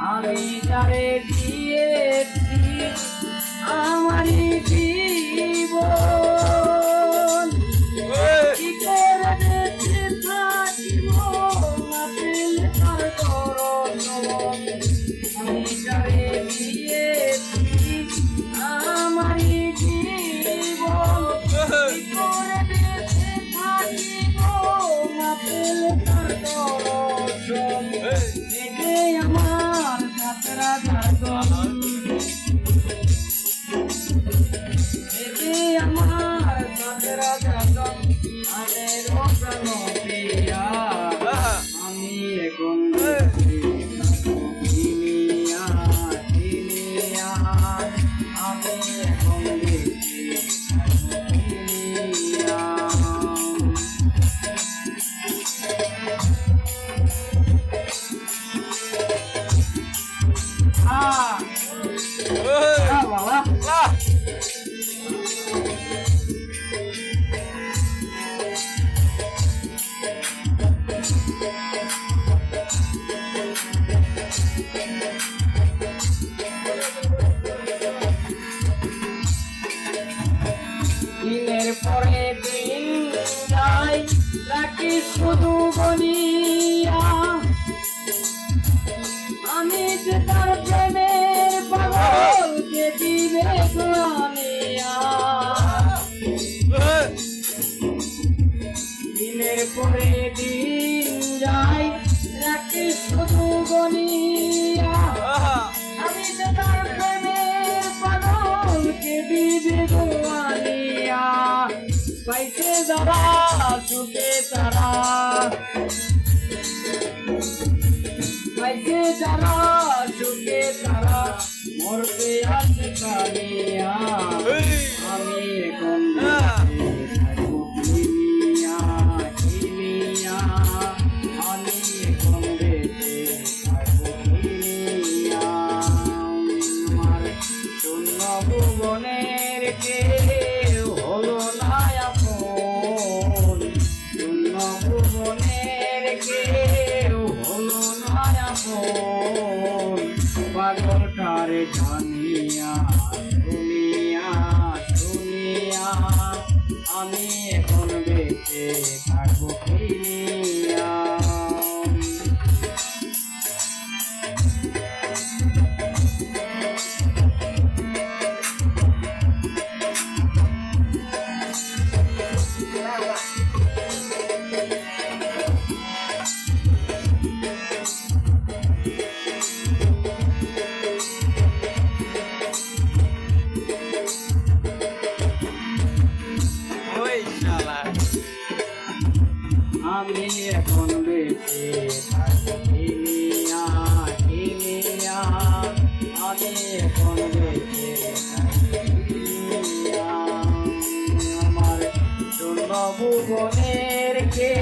আমি যারে দিয়েছি আমারই জীবন কি করে বেঁচে থাকিব মাটিল তার করণ আমি যারে দিয়েছি আমারই জীবন কি করে বেঁচে থাকিব মাটিল তার করণ এটাই আমার যাত্রা জাগরণ এটাই আমার যাত্রা জাগরণ আমের প্রাণ প্রিয়া আমি এখন চিনিয়া চিনিয়া আমি এখন চিনিয়া বাবা দিনের পরে দিন যায় রাখি শুধু বলিয়া আমি যে তার প্রেমের পাগল কে দিবে গোয়ানিয়া দিনের পরে দিন যায় রাখি শুধু বলিয়া আমি যে তার প্রেমের পাগল কে দিবে গোয়ানিয়া পাইছে যারা সুখে তারা পাইছে যারা সুখে তারা মরতে আসে কালিয়া আমি এখন কিনিয়া কিনিয়া আমি এখন বেঁচে থাকবো কিনিয়া আমার শূন্য ভুবনের কেউ হলো না আপন শূন্য ভুবনের কেউ হলো না আপন পাগলটারে জানিয়া শুনিয়া শুনিয়া আমি এখন বেঁচে থাকবো কিনিয়া আমি এখন বেঁচে থাকবো কিনিয়া কিনিয়া আমি এখন বেঁচে থাকবো কিনিয়া আমার শূন্য ভুবনের কে